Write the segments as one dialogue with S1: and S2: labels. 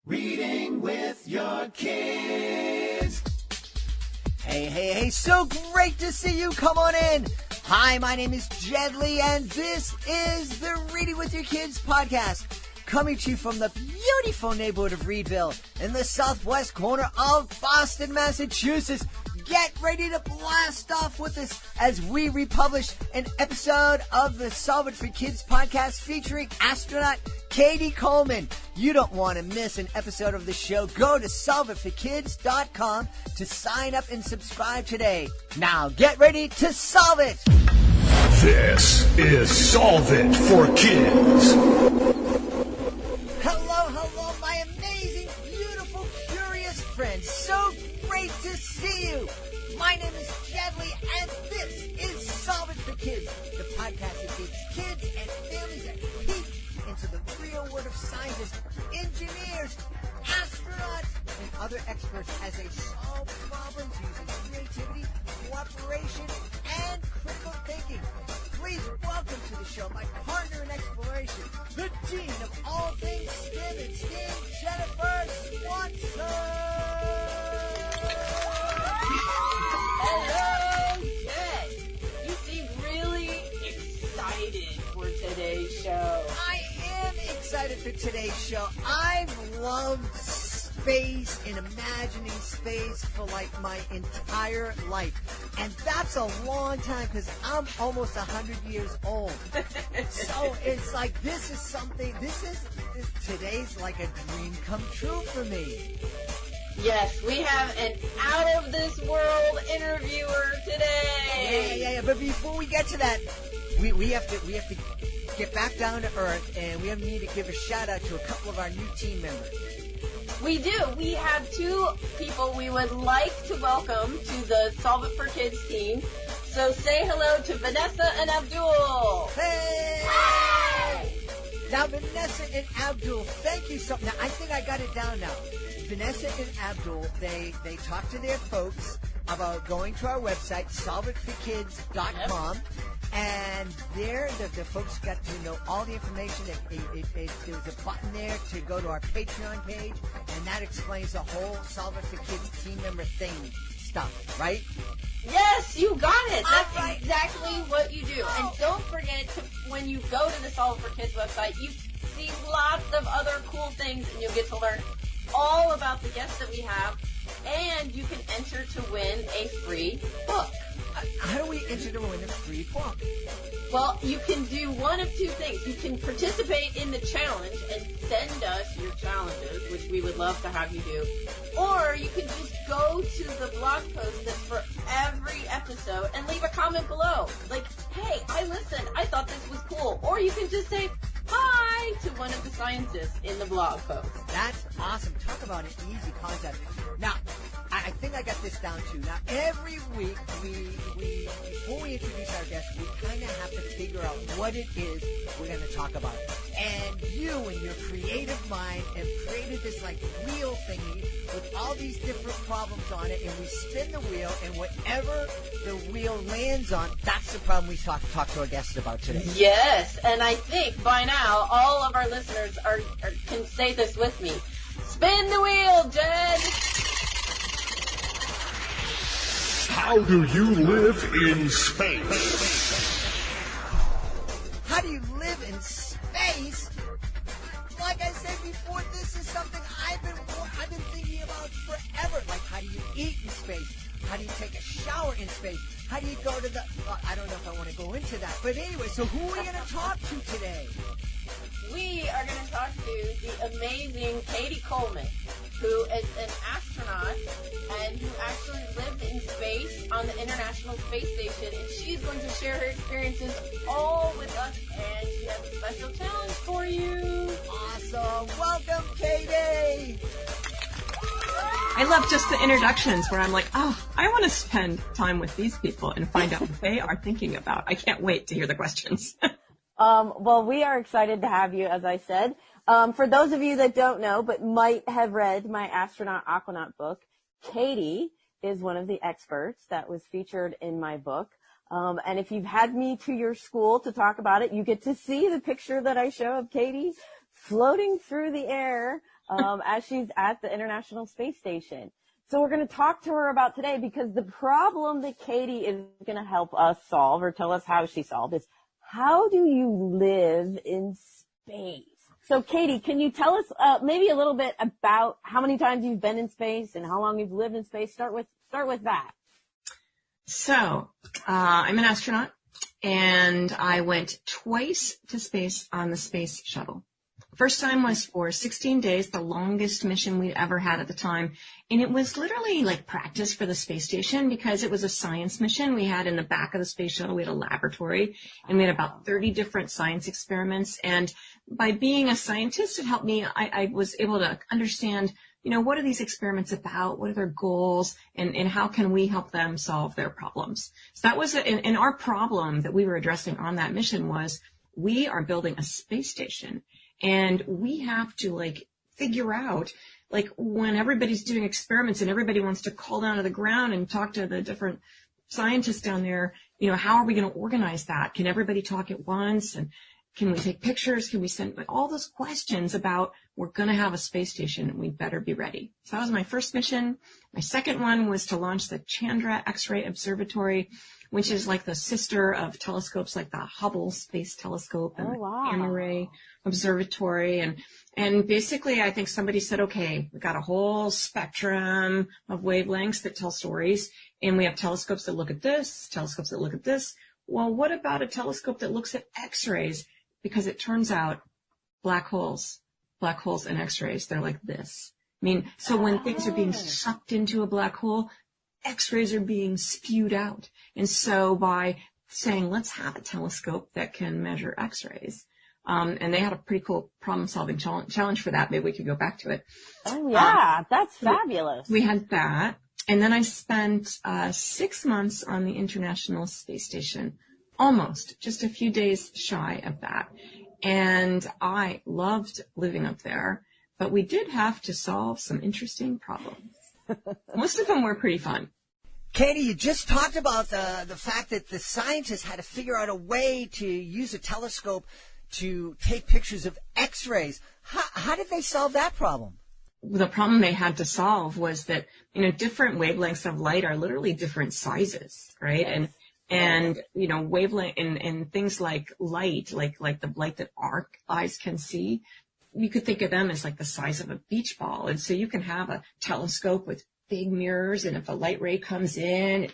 S1: Reading with your kids.
S2: Hey, so great to see you. Come on in. Hi, my name is Jedlie, and this is the Reading with Your Kids podcast, coming to you from the beautiful neighborhood of Reedville in the southwest corner of Boston, Massachusetts. Get ready to blast off with us as we republish an episode of the Solve It for Kids podcast featuring Astronaut Cady Coleman. You don't want to miss an episode of the show. Go to solveitforkids.com to sign up and subscribe today. Now get ready to solve it.
S1: This is Solve It for Kids.
S2: Hello, my amazing, beautiful, curious friends. So great to see you. My name is Jedlie, and this is Solve It for Kids, the podcast that gives kids and families a peek into the real world of scientists, engineers, astronauts, and other experts as they solve problems using creativity, cooperation, and critical thinking. Please welcome to the show my partner in exploration, the dean of all things STEM and STEAM, Jennifer Swanson.
S3: Hello, Jed. You seem really excited for today's show.
S2: I am excited for today's show. I've loved space and imagining space for like my entire life. And that's a long time because I'm almost 100 years old. So it's like today's like a dream come true for me.
S3: Yes, we have an out-of-this-world interviewer today.
S2: Yeah. But before we get to that, we have to get back down to earth, and we need to give a shout-out to a couple of our new team members.
S3: We do. We have two people we would like to welcome to the Solve It for Kids team. So say hello to Vanessa and Abdul.
S2: Hey!
S3: Hi!
S2: Now, Vanessa and Abdul, thank you so much. Now, I think I got it down now. Vanessa and Abdul, they talk to their folks about going to our website, solveitforkids.com, and there the folks got to know all the information. There's a button there to go to our Patreon page, and that explains the whole Solve It for Kids team member thing stuff, right?
S3: Yes, you got it. That's
S2: right.
S3: exactly what you do. And don't forget to, when you go to the Solve It for Kids website, you see lots of other cool things, and you'll get to learn all about the guests that we have, and you can enter to win a free book.
S2: How do we enter to win a free book?
S3: Well, you can do one of two things. You can participate in the challenge and send us your challenges, which we would love to have you do. Or you can just go to the blog post that's for every episode and leave a comment below. Like, hey, I listened. I thought this was cool. Or you can just say hi to one of the scientists in the blog post.
S2: That's awesome. Talk about an easy concept. Now, I think I got this down too. Now, every week, before we introduce our guests, we kind of have to figure out what it is we're going to talk about. And you and your creative mind have created this like wheel thingy with all these different problems on it, and we spin the wheel, and whatever the wheel lands on, that's the problem we talk to our guests about today.
S3: Yes, and I think by now all of our listeners can say this with me. Spin the wheel, Jed!
S1: How do you live in space?
S2: How do you live in space? Like I said before, this is something I've been thinking about forever. Like, how do you eat in space? How do you take a shower in space? How do you go to the... I don't know if I want to go into that. But anyway, so who are we going to talk to today?
S3: We are going to talk to the amazing Cady Coleman, who is an astronaut and who actually lived in space on the International Space Station. And she's going to share her experiences all with us. And she has a special challenge for you.
S2: Awesome. Welcome, Cady.
S4: I love just the introductions where I'm like, oh, I want to spend time with these people and find out what they are thinking about. I can't wait to hear the questions.
S5: Well, we are excited to have you, as I said. For those of you that don't know, but might have read my Astronaut Aquanaut book, Cady is one of the experts that was featured in my book. And if you've had me to your school to talk about it, you get to see the picture that I show of Cady floating through the air as she's at the International Space Station. So we're going to talk to her about today, because the problem that Cady is going to help us solve, or tell us how she solved, is how do you live in space? So Cady, can you tell us maybe a little bit about how many times you've been in space and how long you've lived in space? Start with that.
S4: So, I'm an astronaut, and I went twice to space on the space shuttle. First time was for 16 days, the longest mission we'd ever had at the time. And it was literally like practice for the space station, because it was a science mission. We had in the back of the space shuttle, we had a laboratory, and we had about 30 different science experiments. And by being a scientist, it helped me. I was able to understand, what are these experiments about? What are their goals? And how can we help them solve their problems? So that was, and our problem that we were addressing on that mission was, we are building a space station. And we have to figure out, when everybody's doing experiments and everybody wants to call down to the ground and talk to the different scientists down there, how are we going to organize that? Can everybody talk at once? And can we take pictures? Can we send all those questions about, we're going to have a space station and we better be ready. So that was my first mission. My second one was to launch the Chandra X-ray Observatory, which is like the sister of telescopes like the Hubble Space Telescope and the Gamma Ray Observatory. And basically, I think somebody said, okay, we've got a whole spectrum of wavelengths that tell stories, and we have telescopes that look at this, telescopes that look at this. Well, what about a telescope that looks at X-rays? Because it turns out black holes and X-rays, they're like this. So when things are being sucked into a black hole, X-rays are being spewed out. And so by saying, let's have a telescope that can measure X-rays, and they had a pretty cool problem-solving challenge for that. Maybe we could go back to it.
S5: Oh, yeah. That's fabulous.
S4: We had that. And then I spent 6 months on the International Space Station, almost, just a few days shy of that. And I loved living up there, but we did have to solve some interesting problems. Most of them were pretty fun.
S2: Cady, you just talked about the fact that the scientists had to figure out a way to use a telescope to take pictures of X-rays. How did they solve that problem?
S4: The problem they had to solve was that, different wavelengths of light are literally different sizes, right?
S5: Yes.
S4: And wavelength and things like light, like the light that our eyes can see, you could think of them as like the size of a beach ball. And so you can have a telescope with big mirrors, and if a light ray comes in,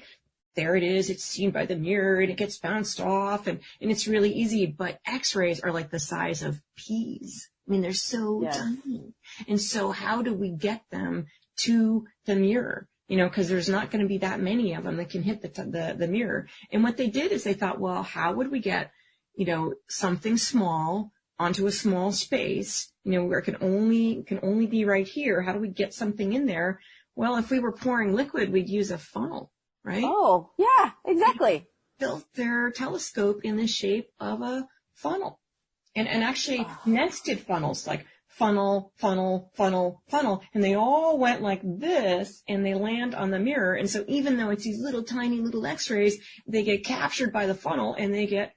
S4: there it is, it's seen by the mirror and it gets bounced off, and it's really easy. But X-rays are like the size of peas. They're so tiny. And so how do we get them to the mirror? Because there's not going to be that many of them that can hit the mirror. And what they did is they thought, well, how would we get, something small onto a small space, where it can only be right here? How do we get something in there? Well, if we were pouring liquid, we'd use a funnel, right?
S5: Oh, yeah, exactly.
S4: They built their telescope in the shape of a funnel, and actually nested funnels, like funnel, funnel, funnel, funnel, and they all went like this, and they land on the mirror. And so even though it's these little tiny little X-rays, they get captured by the funnel and they get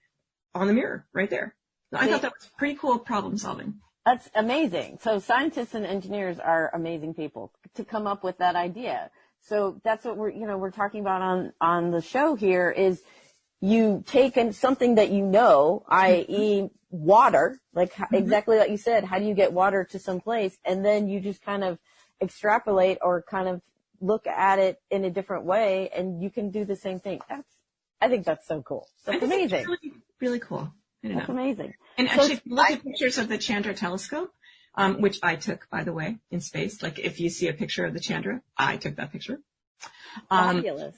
S4: on the mirror right there. I thought that was pretty cool problem solving.
S5: That's amazing. So scientists and engineers are amazing people to come up with that idea. So that's what we're talking about on the show here, is you take something that i.e. water, exactly like you said, how do you get water to some place? And then you just kind of extrapolate or kind of look at it in a different way, and you can do the same thing. I think that's so cool. That's amazing.
S4: Really, really cool.
S5: That's amazing.
S4: And actually, if you look at pictures of the Chandra telescope, which I took, by the way, in space, like if you see a picture of the Chandra, I took that picture.
S5: Fabulous.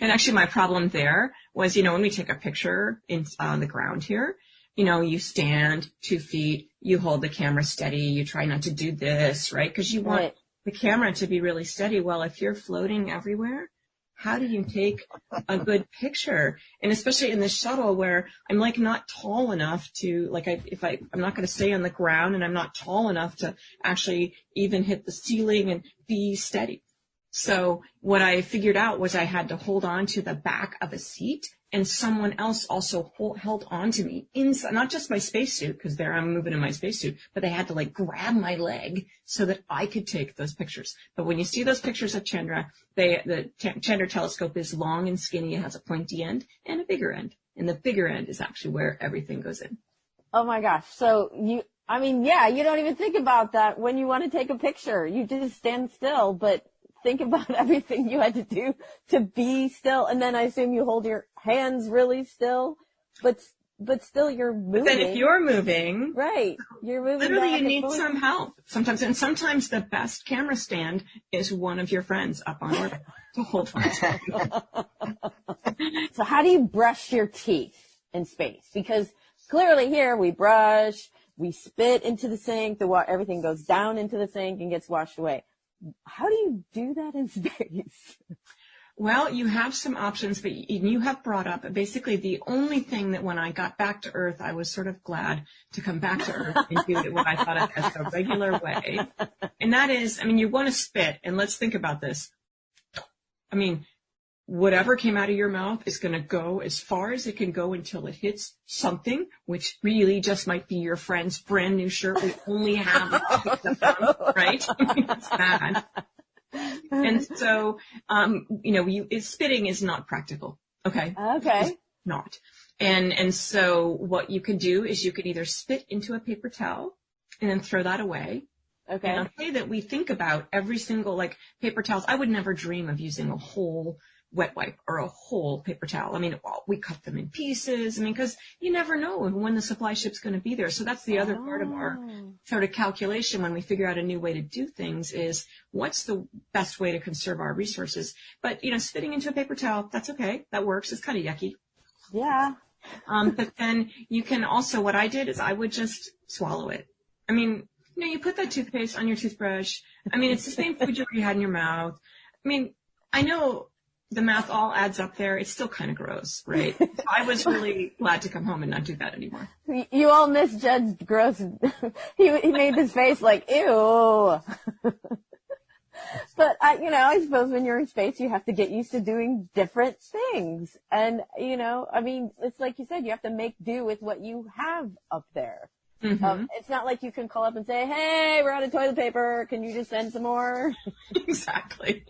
S4: And actually my problem there was, when we take a picture on the ground here, you stand 2 feet, you hold the camera steady, you try not to do this, right? Because you want the camera to be really steady. Well, if you're floating everywhere, how do you take a good picture? And especially in the shuttle, where I'm not tall enough to, I'm not going to stay on the ground, and I'm not tall enough to actually even hit the ceiling and be steady. So what I figured out was I had to hold on to the back of a seat and someone else also held on to me inside, not just my spacesuit, because there I'm moving in my spacesuit, but they had to like grab my leg so that I could take those pictures. But when you see those pictures of Chandra, the Chandra telescope is long and skinny. It has a pointy end and a bigger end. And the bigger end is actually where everything goes in.
S5: Oh my gosh. So you don't even think about that when you want to take a picture. You just stand still, but think about everything you had to do to be still. And then I assume you hold your hands really still, but still you're moving.
S4: But then if you're moving,
S5: right, you're moving.
S4: Literally, you need some help sometimes. And sometimes the best camera stand is one of your friends up on orbit to hold for you.
S5: So how do you brush your teeth in space? Because clearly here we brush, we spit into the sink, everything goes down into the sink and gets washed away. How do you do that in space?
S4: Well, you have some options, but you have brought up basically the only thing that when I got back to Earth, I was sort of glad to come back to Earth and do what I thought of as the regular way. And that is, you want to spit, and let's think about this. Whatever came out of your mouth is going to go as far as it can go until it hits something, which really just might be your friend's brand new shirt. We only have right? It's bad. And so, spitting is not practical. Okay.
S5: Okay.
S4: It's not. And so what you can do is you can either spit into a paper towel and then throw that away.
S5: Okay.
S4: And I'll say that we think about every single, paper towels. I would never dream of using a whole wet wipe or a whole paper towel. We cut them in pieces. Because you never know when the supply ship's going to be there. So that's the other part of our sort of calculation when we figure out a new way to do things is what's the best way to conserve our resources. But, spitting into a paper towel, that's okay. That works. It's kind of yucky.
S5: Yeah.
S4: But then you can also, what I did is I would just swallow it. You put that toothpaste on your toothbrush. It's the same food you already had in your mouth. I know the math all adds up there. It's still kind of gross, right? So I was really glad to come home and not do that anymore.
S5: You all misjudged gross. He made this face like, ew. But I suppose when you're in space, you have to get used to doing different things. And, it's like you said, you have to make do with what you have up there.
S4: Mm-hmm.
S5: It's not like you can call up and say, hey, we're out of toilet paper. Can you just send some more?
S4: Exactly.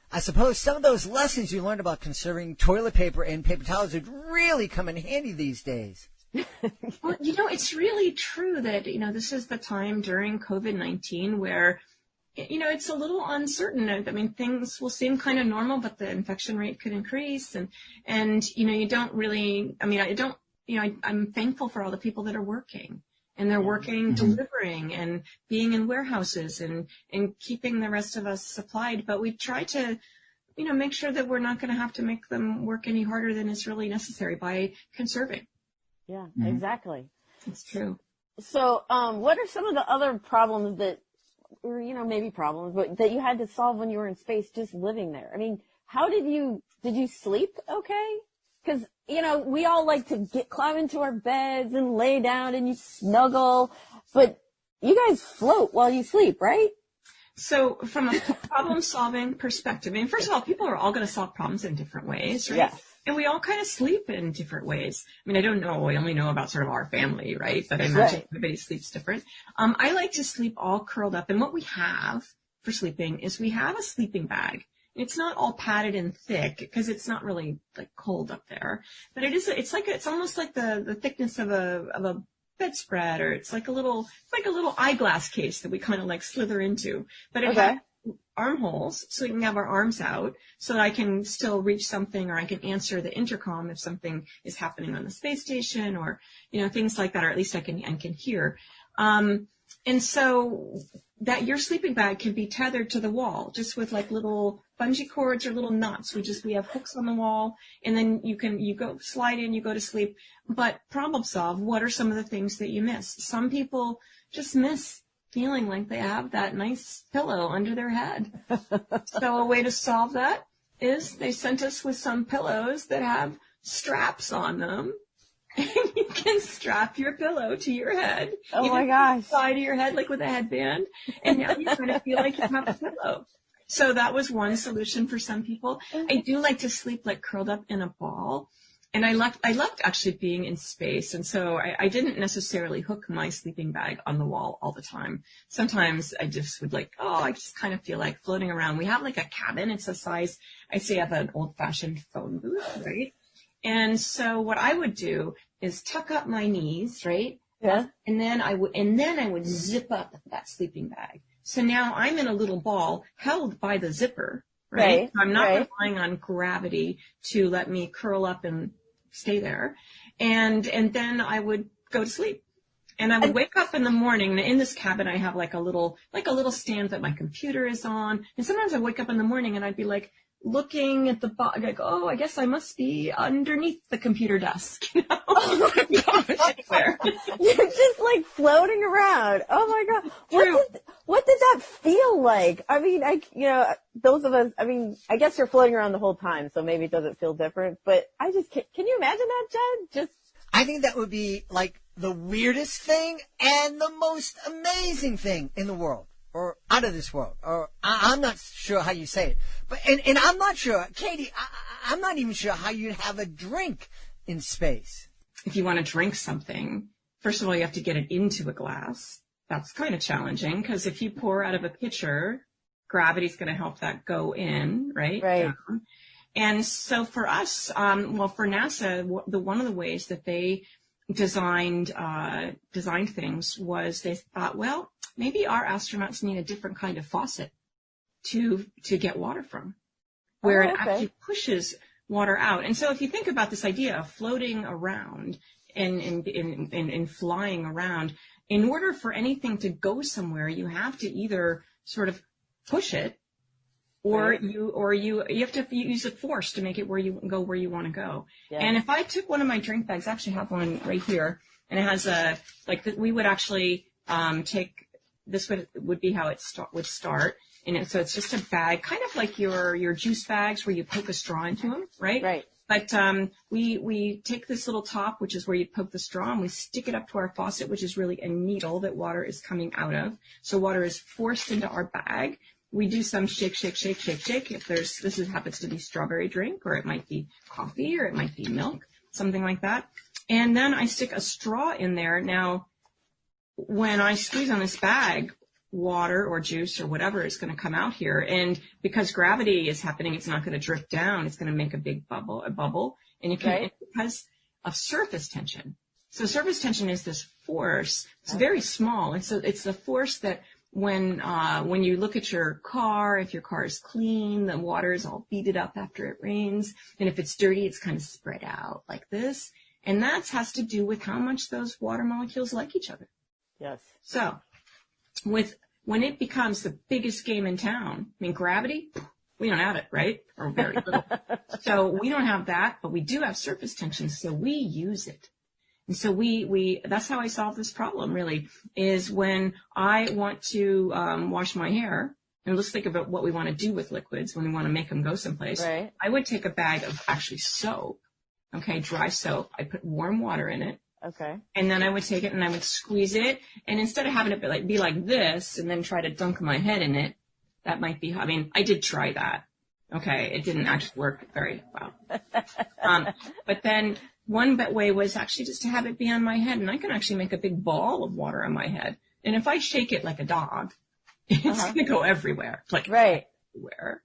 S2: I suppose some of those lessons you learned about conserving toilet paper and paper towels would really come in handy these days.
S4: Well, it's really true that, this is the time during COVID-19 where, it's a little uncertain. Things will seem kind of normal, but the infection rate could increase. And you don't really, I'm thankful for all the people that are working. And they're working, delivering, and being in warehouses and keeping the rest of us supplied. But we try to, make sure that we're not going to have to make them work any harder than is really necessary by conserving.
S5: Yeah, exactly.
S4: It's true.
S5: So, what are some of the other problems that you had to solve when you were in space just living there? How did you sleep okay? Because, we all like to climb into our beds and lay down and you snuggle, but you guys float while you sleep, right?
S4: So from a problem-solving perspective, first of all, people are all going to solve problems in different ways, right?
S5: Yes.
S4: And we all kind of sleep in different ways. I don't know. I only know about sort of our family, right? But I imagine everybody sleeps different. I like to sleep all curled up. And what we have for sleeping is we have a sleeping bag. It's not all padded and thick because it's not really cold up there, but it's almost like the thickness of a bedspread, or it's like a little eyeglass case that we kind of slither into, but it has armholes so we can have our arms out so that I can still reach something, or I can answer the intercom if something is happening on the space station, or, things like that, or at least I can hear. And so that your sleeping bag can be tethered to the wall just with little bungee cords or little knots. We have hooks on the wall, and then you go slide in, you go to sleep. But problem solve, what are some of the things that you miss? Some people just miss feeling like they have that nice pillow under their head. So a way to solve that is they sent us with some pillows that have straps on them. And you can strap your pillow to your head.
S5: Oh my gosh.
S4: Side of your head, with a headband. And now you kind of feel like you have a pillow. So that was one solution for some people. I do like to sleep like curled up in a ball. And I loved actually being in space. And so I didn't necessarily hook my sleeping bag on the wall all the time. Sometimes I just would I just kind of feel like floating around. We have like a cabin. It's a size, I say I have an old fashioned phone booth, right? And so what I would do is tuck up my knees, right?
S5: Yeah.
S4: And then I would zip up that sleeping bag. So now I'm in a little ball held by the zipper, right? So I'm not relying on gravity to let me curl up and stay there. And then I would go to sleep. And I would wake up in the morning, and in this cabin I have like a little stand that my computer is on. And sometimes I wake up in the morning and I'd be like looking at the bottom, like, oh, I guess I must be underneath the computer desk. You know? Oh my gosh.
S5: You're just like floating around. Oh my God. What did that feel like? I mean, those of us, I guess you're floating around the whole time, so maybe it doesn't feel different, but can you imagine that, Jed?
S2: I think that would be like the weirdest thing and the most amazing thing in the world, or out of this world, or I'm not sure how you say it, but and I'm not sure, Katie, I'm not even sure how you'd have a drink in space.
S4: If you want to drink something, first of all, you have to get it into a glass. That's kind of challenging because if you pour out of a pitcher, gravity's going to help that go in, right?
S5: Right.
S4: Down. And so for us, for NASA, one of the ways that they designed things was they thought, well, maybe our astronauts need a different kind of faucet to get water from, where it actually pushes water out. And so if you think about this idea of floating around and flying around, in order for anything to go somewhere, you have to either sort of push it, or you have to use a force to make it where you want to go. Yeah. And if I took one of my drink bags, I actually have one right here, and it has we would actually take this would be how it would start. And so it's just a bag, kind of like your juice bags where you poke a straw into them, right? Right. But we take this little top, which is where you poke the straw, and we stick it up to our faucet, which is really a needle that water is coming out of. So water is forced into our bag. We do some shake. If this happens to be strawberry drink, or it might be coffee, or it might be milk, something like that. And then I stick a straw in there. Now, when I squeeze on this bag, water or juice or whatever is going to come out here. And because gravity is happening, it's not going to drip down. It's going to make a big bubble. And because of surface tension. So surface tension is this force. It's very small. And so it's the force that when you look at your car, if your car is clean, the water is all beaded up after it rains. And if it's dirty, it's kind of spread out like this. And that has to do with how much those water molecules like each other.
S5: Yes.
S4: So when it becomes the biggest game in town, gravity, we don't have it, right? Or very little. So we don't have that, but we do have surface tension, so we use it. And so that's how I solve this problem, really, is when I want to wash my hair, and let's think about what we want to do with liquids when we want to make them go someplace. Right. I would take a bag of actually soap, dry soap. I put warm water in it. Okay. And then I would take it and I would squeeze it. And instead of having it be like this and then try to dunk my head in it, that might be, I did try that. Okay. It didn't actually work very well. But then one way was actually just to have it be on my head, and I can actually make a big ball of water on my head. And if I shake it like a dog, it's going to go everywhere. Everywhere.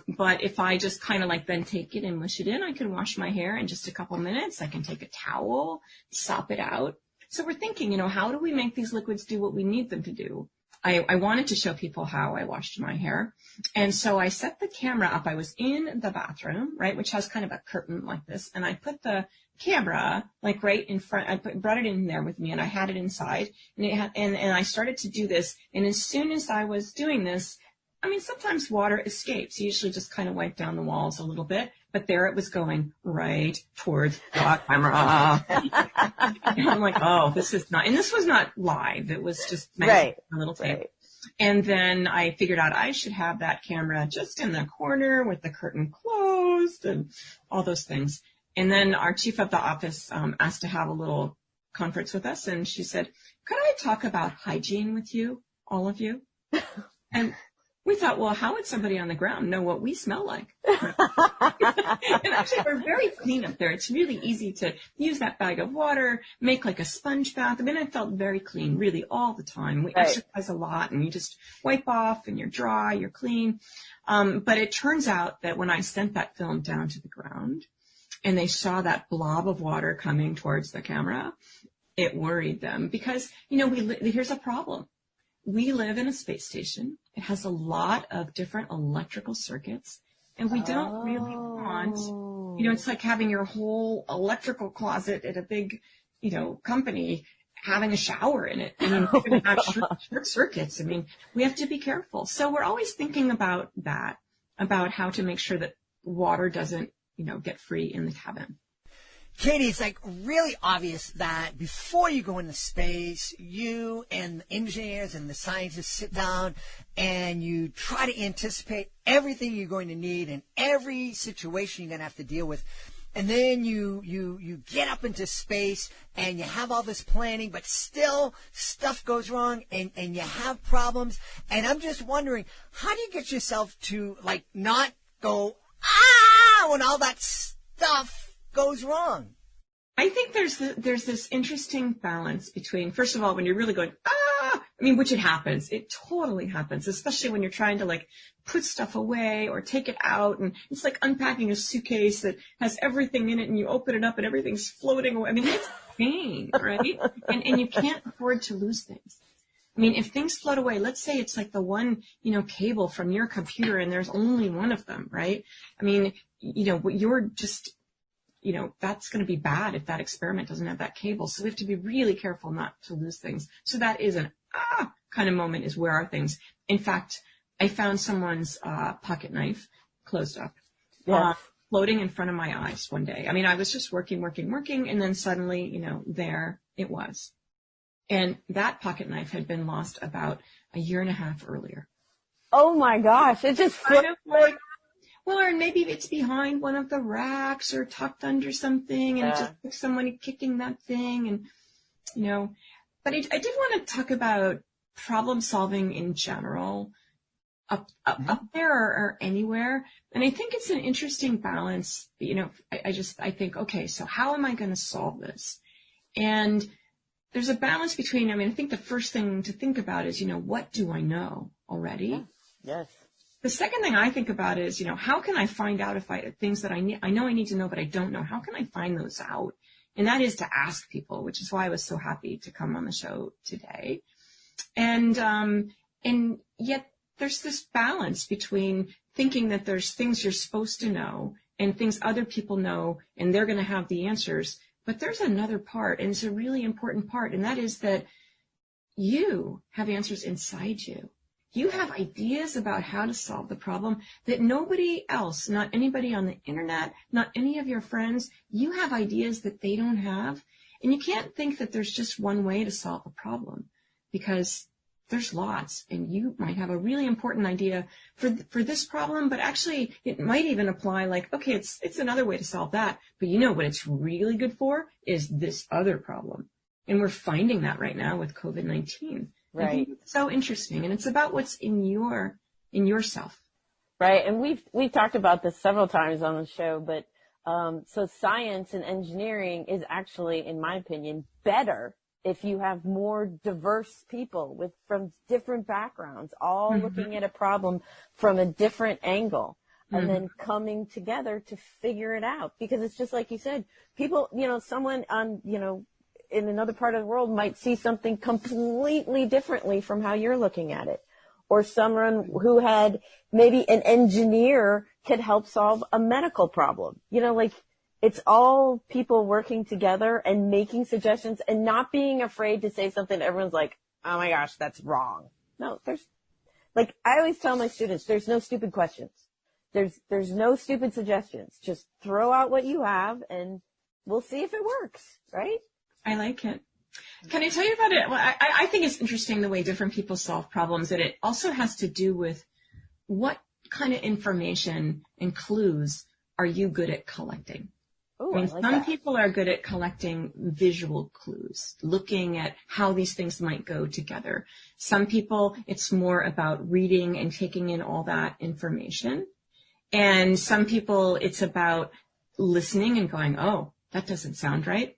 S4: But if I just kind of then take it and mush it in, I can wash my hair in just a couple minutes. I can take a towel, sop it out. So we're thinking, how do we make these liquids do what we need them to do? I wanted to show people how I washed my hair. And so I set the camera up. I was in the bathroom, right, which has kind of a curtain like this. And I put the camera right in front. I brought it in there with me, and I had it inside. And I started to do this. And as soon as I was doing this, sometimes water escapes. You usually just kind of wipe down the walls a little bit, but there it was going right towards the camera. And I'm like, oh, this is not, and this was not live. It was just a little tape. Right. And then I figured out I should have that camera just in the corner with the curtain closed and all those things. And then our chief of the office asked to have a little conference with us, and she said, could I talk about hygiene with you, all of you? And we thought, well, how would somebody on the ground know what we smell like? And actually, we're very clean up there. It's really easy to use that bag of water, make like a sponge bath. I mean, I felt very clean really all the time. We exercise a lot, and you just wipe off and you're dry, you're clean. But it turns out that when I sent that film down to the ground and they saw that blob of water coming towards the camera, it worried them because, here's a problem. We live in a space station. It has a lot of different electrical circuits, and we don't really want, it's like having your whole electrical closet at a big, company having a shower in it. I mean, you're going to have short circuits. I mean, we have to be careful. So we're always thinking about that, about how to make sure that water doesn't, get free in the cabin.
S2: Cady, it's like really obvious that before you go into space, you and the engineers and the scientists sit down and you try to anticipate everything you're going to need and every situation you're going to have to deal with. And then you get up into space and you have all this planning, but still stuff goes wrong and you have problems. And I'm just wondering, how do you get yourself to like not go, when all that stuff goes wrong?
S4: I think there's this interesting balance between, first of all, when you're really going, which it happens. It totally happens, especially when you're trying to like put stuff away or take it out. And it's like unpacking a suitcase that has everything in it and you open it up and everything's floating away. I mean, it's pain, right? And you can't afford to lose things. I mean, if things float away, let's say it's like the one, cable from your computer and there's only one of them, right? I mean, you're just, that's going to be bad if that experiment doesn't have that cable. So we have to be really careful not to lose things. So that is an kind of moment is where are things. In fact, I found someone's pocket knife closed up, floating in front of my eyes one day. I mean, I was just working, and then suddenly, there it was. And that pocket knife had been lost about a year and a half earlier.
S5: Oh my gosh, it just
S4: kind of like, well, or maybe it's behind one of the racks or tucked under something, and it just took someone kicking that thing, and But I did want to talk about problem solving in general, up there or anywhere, and I think it's an interesting balance. I think, okay, so how am I going to solve this? And there's a balance between. I think the first thing to think about is, what do I know already?
S5: Yes.
S4: The second thing I think about is, how can I find out if things that I know I need to know, but I don't know, how can I find those out? And that is to ask people, which is why I was so happy to come on the show today. And yet there's this balance between thinking that there's things you're supposed to know and things other people know, and they're going to have the answers. But there's another part, and it's a really important part, and that is that you have answers inside you. You have ideas about how to solve the problem that nobody else, not anybody on the internet, not any of your friends, you have ideas that they don't have. And you can't think that there's just one way to solve a problem, because there's lots, and you might have a really important idea for this problem, but actually it might even apply like, okay, it's another way to solve that, but what it's really good for is this other problem. And we're finding that right now with COVID-19.
S5: Right.
S4: I think it's so interesting, and it's about what's in yourself.
S5: Right, and we've talked about this several times on the show, but so science and engineering is actually, in my opinion, better if you have more diverse people from different backgrounds, all looking at a problem from a different angle, and then coming together to figure it out. Because it's just like you said, people, someone on, in another part of the world might see something completely differently from how you're looking at it. Or someone who had maybe an engineer could help solve a medical problem. It's all people working together and making suggestions and not being afraid to say something that everyone's like, oh my gosh, that's wrong. No, I always tell my students, there's no stupid questions. There's no stupid suggestions. Just throw out what you have and we'll see if it works, right?
S4: I like it. Can I tell you about it? Well, I think it's interesting the way different people solve problems, and it also has to do with what kind of information and clues are you good at collecting.
S5: Ooh,
S4: I mean,
S5: I like
S4: some
S5: that.
S4: people are good at collecting visual clues, looking at how these things might go together. Some people, it's more about reading and taking in all that information. And some people, it's about listening and going, oh, that doesn't sound right.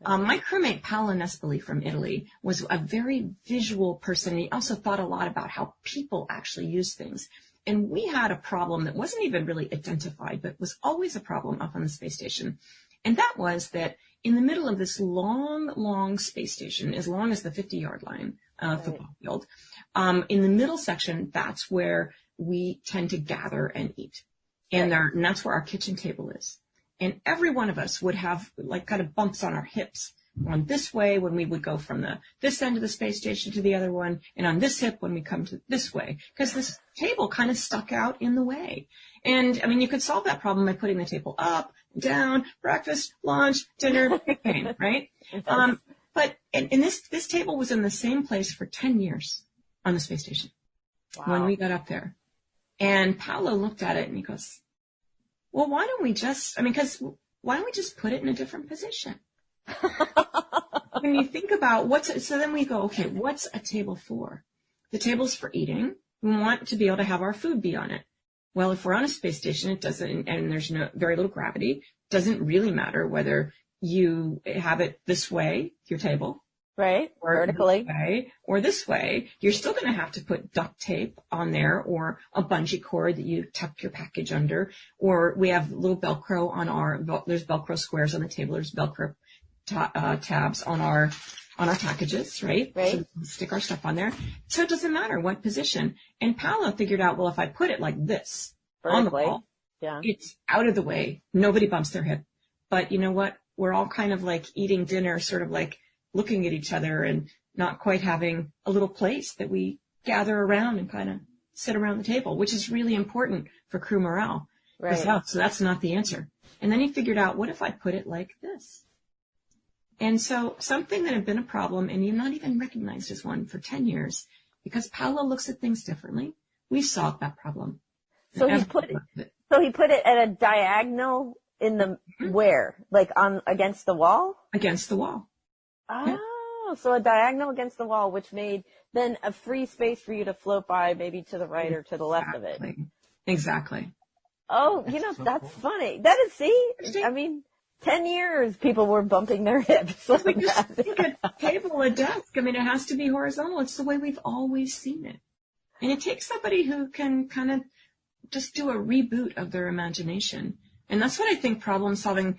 S4: My crewmate, Paolo Nespoli from Italy, was a very visual person. He also thought a lot about how people actually use things. And we had a problem that wasn't even really identified, but was always a problem up on the space station. And that was that in the middle of this long, long space station, as long as the 50-yard line football field, in the middle section, that's where we tend to gather and eat. And that's where our kitchen table is. And every one of us would have like kind of bumps on our hips on this way when we would go from this end of the space station to the other one, and on this hip when we come to this way, because this table kind of stuck out in the way. And I mean, you could solve that problem by putting the table up, down, breakfast, lunch, dinner, picnic, right? But this table was in the same place for 10 years on the space station when we got up there. And Paolo looked at it and he goes, well, why don't we just put it in a different position? When you think about so then we go, okay, what's a table for? The table's for eating. We want to be able to have our food be on it. Well, if we're on a space station, it doesn't, and there's very little gravity, doesn't really matter whether you have it this way, your table.
S5: Right,
S4: or
S5: vertically.
S4: This way, or this way. You're still going to have to put duct tape on there or a bungee cord that you tuck your package under. Or we have little Velcro on there's Velcro squares on the table. There's Velcro tabs on our packages, right?
S5: Right.
S4: So we can stick our stuff on there. So it doesn't matter what position. And Paolo figured out, well, if I put it like this on the wall, it's out of the way. Nobody bumps their hip. But you know what? We're all kind of like eating dinner, sort of like looking at each other and not quite having a little place that we gather around and kind of sit around the table, which is really important for crew morale.
S5: Right.
S4: So that's not the answer. And then he figured out, what if I put it like this? And so something that had been a problem and you've not even recognized as one for 10 years, because Paolo looks at things differently, we solved that problem.
S5: So he put it at a diagonal in the where? Like against the wall?
S4: Against the wall.
S5: Oh, so a diagonal against the wall, which made then a free space for you to float by, maybe to the right or to the left of it.
S4: Exactly.
S5: Oh, that's funny. That is, see, I mean, 10 years people were bumping their hips. Like that.
S4: Think a table, a desk. I mean, it has to be horizontal. It's the way we've always seen it. And it takes somebody who can kind of just do a reboot of their imagination. And that's what I think problem solving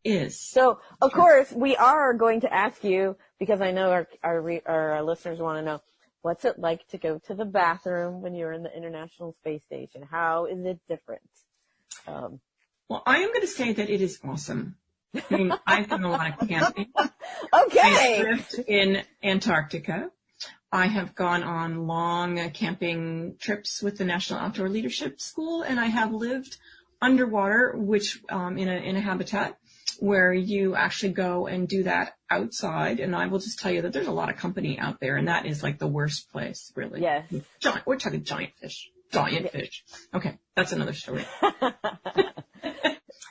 S4: is.
S5: So, of course, we are going to ask you, because I know our listeners want to know, what's it like to go to the bathroom when you're in the International Space Station? How is it different?
S4: Well, I am going to say that it is awesome. I mean, I've done a lot of camping.
S5: Okay.
S4: I lived in Antarctica. I have gone on long camping trips with the National Outdoor Leadership School, and I have lived underwater, which in a habitat where you actually go and do that outside. And I will just tell you that there's a lot of company out there, and that is like the worst place, really.
S5: Yes.
S4: We're talking giant fish. Giant fish. Okay, that's another story.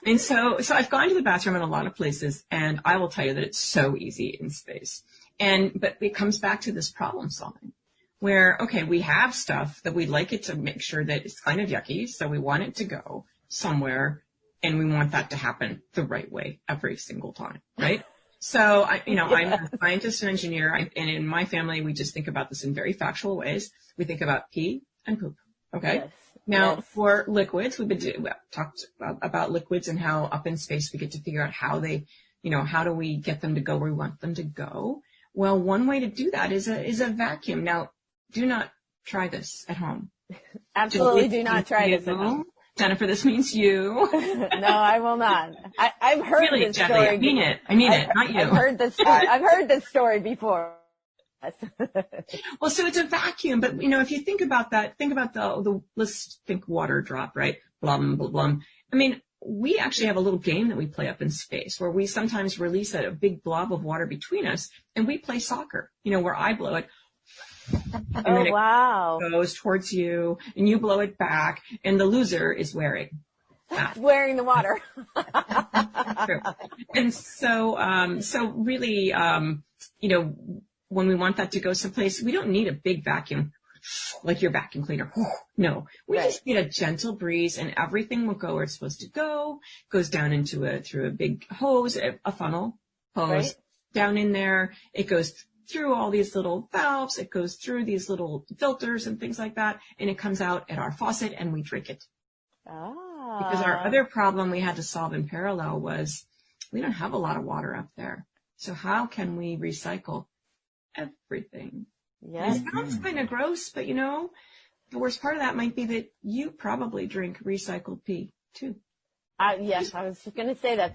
S4: And so I've gone to the bathroom in a lot of places, and I will tell you that it's so easy in space. But it comes back to this problem solving where, okay, we have stuff that we'd like it to make sure that it's kind of yucky. So we want it to go somewhere, and we want that to happen the right way every single time, right? So I'm a scientist and engineer, and in my family, we just think about this in very factual ways. We think about pee and poop. Okay.
S5: Yes.
S4: Now,
S5: Yes.
S4: for liquids, we talked about liquids and how up in space we get to figure out how they, how do we get them to go where we want them to go? Well, one way to do that is a vacuum. Now, do not try this at home.
S5: Absolutely do not try this at home.
S4: Jennifer, this means you.
S5: No, I will not. I've heard
S4: really,
S5: this
S4: Jedlie,
S5: story.
S4: I mean it, not you.
S5: I've heard this story before.
S4: Well, so it's a vacuum, but if you think about that, think about let's think water drop, right? Blum, blum, blum. I mean, we actually have a little game that we play up in space where we sometimes release a big blob of water between us, and we play soccer, where I blow it. And then it
S5: wow.
S4: goes towards you, and you blow it back, and the loser is wearing.
S5: wearing the water.
S4: True. And so really, when we want that to go someplace, we don't need a big vacuum, like your vacuum cleaner. No, we just need a gentle breeze, and everything will go where it's supposed to go. Goes down through a big hose, a funnel hose, down in there. It goes through all these little valves. It goes through these little filters and things like that, and it comes out at our faucet, and we drink it. Because our other problem we had to solve in parallel was we don't have a lot of water up there. So how can we recycle everything?
S5: Yes.
S4: It sounds kind of gross, but the worst part of that might be that you probably drink recycled pee too.
S5: Yes, I was going to say that.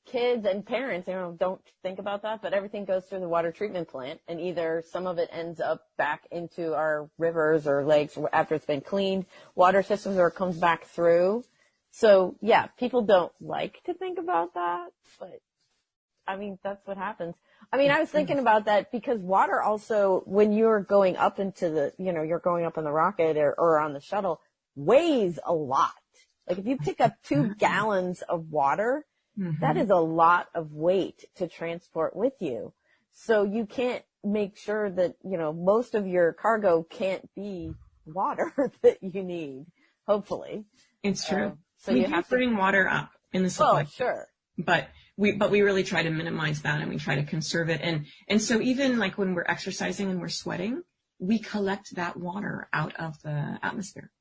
S5: Kids and parents, don't think about that, but everything goes through the water treatment plant, and either some of it ends up back into our rivers or lakes after it's been cleaned, water systems, or it comes back through. So, yeah, people don't like to think about that, but, that's what happens. I was thinking about that because water also, when you're going up into you're going up in the rocket or on the shuttle, weighs a lot. Like if you pick up 2 gallons of water, that is a lot of weight to transport with you. So you can't make sure that, most of your cargo can't be water that you need, hopefully.
S4: It's true.
S5: So
S4: we
S5: you
S4: do
S5: have to
S4: bring water up in the supply.
S5: Oh, sure.
S4: But we really try to minimize that, and we try to conserve it. And so even like when we're exercising and we're sweating, we collect that water out of the atmosphere.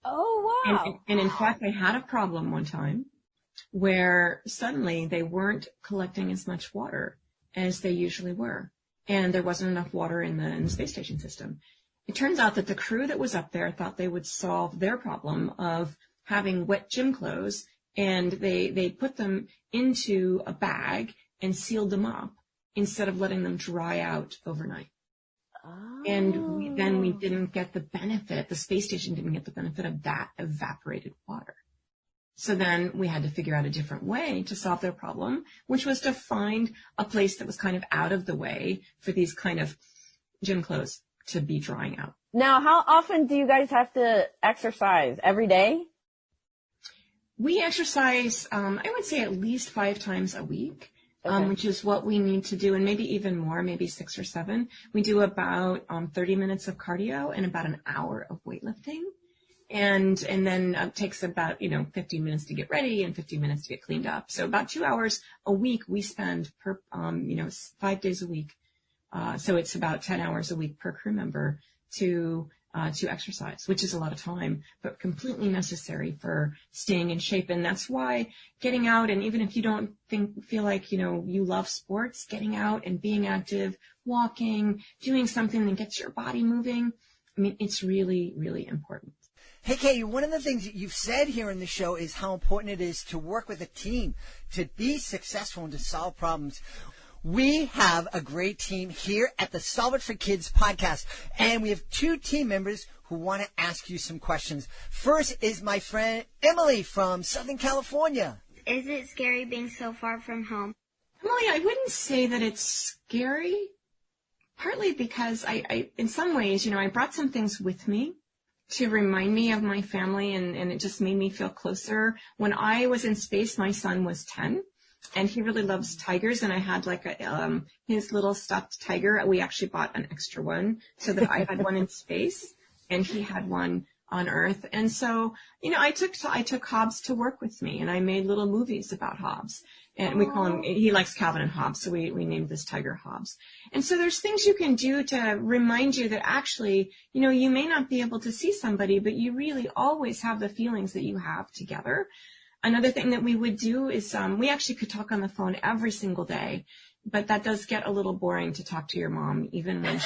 S5: Oh, wow.
S4: And in fact, I had a problem one time where suddenly they weren't collecting as much water as they usually were. And there wasn't enough water in the space station system. It turns out that the crew that was up there thought they would solve their problem of having wet gym clothes, and they put them into a bag and sealed them up instead of letting them dry out overnight.
S5: Oh.
S4: And then we didn't get the benefit, the space station didn't get the benefit of that evaporated water. So then we had to figure out a different way to solve their problem, which was to find a place that was kind of out of the way for these kind of gym clothes to be drying out.
S5: Now, how often do you guys have to exercise? Every day?
S4: We exercise, I would say at least 5 times a week, which is what we need to do, and maybe even more, maybe 6 or 7. We do about 30 minutes of cardio and about an hour of weightlifting. And then it takes about, 15 minutes to get ready and 15 minutes to get cleaned up. So about 2 hours a week we spend per, 5 days a week. So it's about 10 hours a week per crew member to exercise, which is a lot of time, but completely necessary for staying in shape. And that's why getting out, and even if you don't feel like, you love sports, getting out and being active, walking, doing something that gets your body moving, it's really, really important.
S2: Hey, Katie, one of the things that you've said here in the show is how important it is to work with a team, to be successful and to solve problems. We have a great team here at the Solve It for Kids podcast, and we have 2 team members who want to ask you some questions. First is my friend Emily from Southern California.
S6: Is it scary being so far from home?
S4: Emily, I wouldn't say that it's scary, partly because I in some ways, I brought some things with me to remind me of my family, and it just made me feel closer. When I was in space, my son was 10, and he really loves tigers, and I had his little stuffed tiger. We actually bought an extra one so that I had one in space, and he had one on Earth. And so, I took Hobbs to work with me, and I made little movies about Hobbs. And we call him, he likes Calvin and Hobbes, so we named this tiger Hobbs. And so there's things you can do to remind you that actually, you may not be able to see somebody, but you really always have the feelings that you have together. Another thing that we would do is we actually could talk on the phone every single day, but that does get a little boring to talk to your mom, even when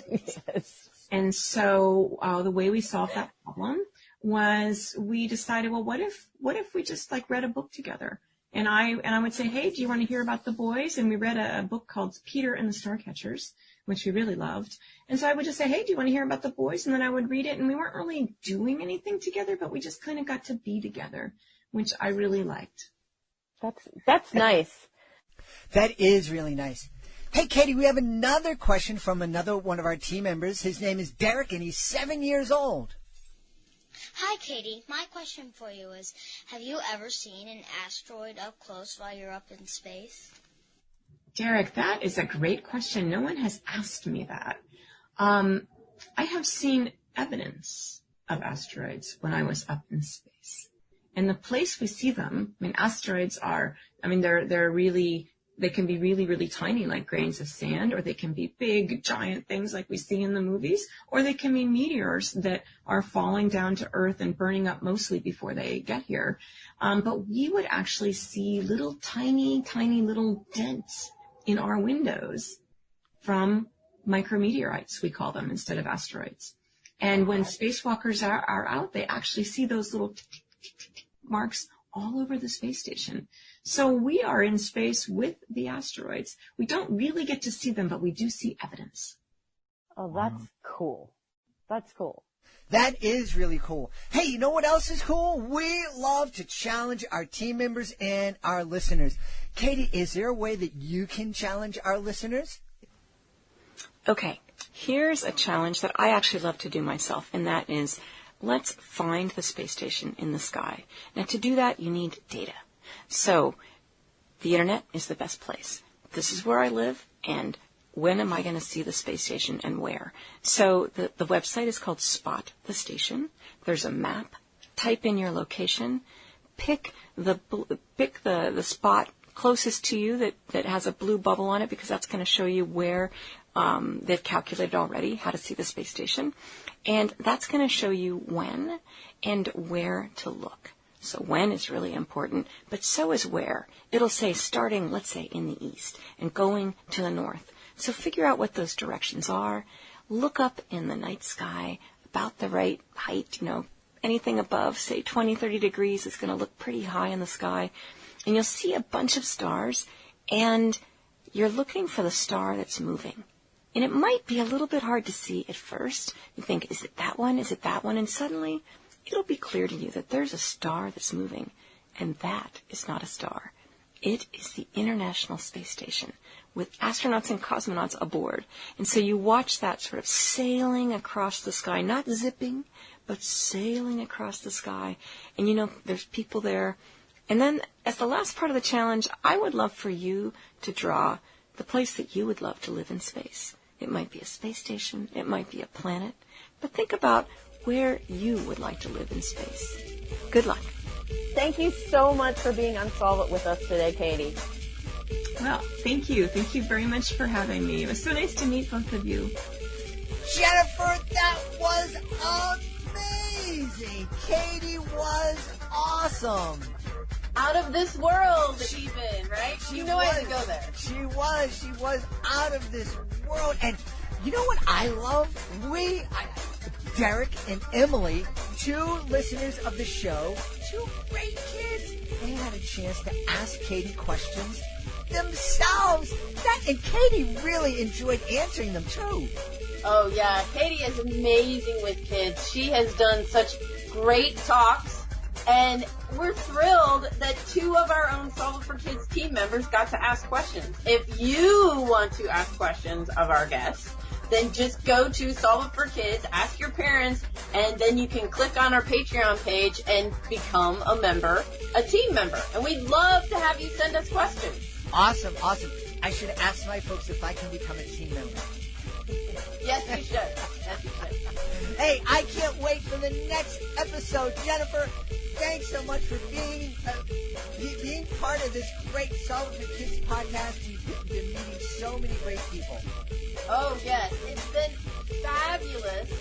S5: Yes.
S4: And so the way we solved that problem was we decided, well, what if we just read a book together? And I would say, hey, do you want to hear about the boys? And we read a book called Peter and the Starcatchers, which we really loved. And so I would just say, hey, do you want to hear about the boys? And then I would read it. And we weren't really doing anything together, but we just kind of got to be together, which I really liked.
S5: That's nice.
S2: That is really nice. Hey, Katie, we have another question from another one of our team members. His name is Derek, and he's 7 years old.
S6: Hi, Katie. My question for you is, have you ever seen an asteroid up close while you're up in space?
S4: Derek, that is a great question. No one has asked me that. I have seen evidence of asteroids when I was up in space. And the place we see them, asteroids are, they can be really, really tiny, like grains of sand, or they can be big, giant things like we see in the movies, or they can be meteors that are falling down to Earth and burning up mostly before they get here. But we would actually see little tiny, tiny little dents in our windows from micrometeorites, we call them, instead of asteroids. And when spacewalkers are out, they actually see those little marks all over the space station. So we are in space with the asteroids. We don't really get to see them, but we do see evidence.
S5: Oh, that's cool. That's cool.
S2: That is really cool. Hey, you know what else is cool? We love to challenge our team members and our listeners. Katie, is there a way that you can challenge our listeners?
S4: Okay, here's a challenge that I actually love to do myself, and that is, let's find the space station in the sky. Now, to do that, you need data. So, the internet is the best place. This is where I live, and when am I going to see the space station and where? So, the website is called Spot the Station. There's a map. Type in your location. Pick the spot closest to you that has a blue bubble on it, because that's going to show you where they've calculated already how to see the space station. And that's going to show you when and where to look. So when is really important, but so is where. It'll say starting, let's say, in the east and going to the north. So figure out what those directions are. Look up in the night sky about the right height. Anything above, say, 20, 30 degrees is going to look pretty high in the sky. And you'll see a bunch of stars, and you're looking for the star that's moving. And it might be a little bit hard to see at first. You think, is it that one? Is it that one? And suddenly, it'll be clear to you that there's a star that's moving. And that is not a star. It is the International Space Station with astronauts and cosmonauts aboard. And so you watch that sort of sailing across the sky, not zipping, but sailing across the sky. And there's people there. And then, as the last part of the challenge, I would love for you to draw the place that you would love to live in space. It might be a space station. It might be a planet. But think about where you would like to live in space. Good luck.
S5: Thank you so much for being on Solve It with us today, Katie.
S4: Well, thank you. Thank you very much for having me. It was so nice to meet both of you.
S2: Jennifer, that was amazing. Katie was awesome.
S3: Out of this world, even, right? You know I had to go there.
S2: She was out of this world. And you know what I love? Derek and Emily, 2 listeners of the show, 2 great kids, they had a chance to ask Katie questions themselves. And Katie really enjoyed answering them, too.
S3: Oh, yeah. Katie is amazing with kids. She has done such great talks. And we're thrilled that 2 of our own Solve It for Kids team members got to ask questions. If you want to ask questions of our guests, then just go to Solve It for Kids, ask your parents, and then you can click on our Patreon page and become a team member. And we'd love to have you send us questions.
S2: Awesome. I should ask my folks if I can become a team member.
S3: Yes, you should.
S2: Hey, I can't wait for the next episode. Jennifer, thanks so much for being part of this great Solve It for Kids podcast. You've been meeting so many great people.
S3: Oh, yes. It's been fabulous.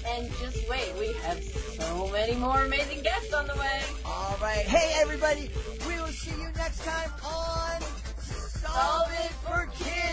S3: And just wait, we have so many more amazing guests on the way.
S2: All right. Hey, everybody. We will see you next time on Solve It for Kids.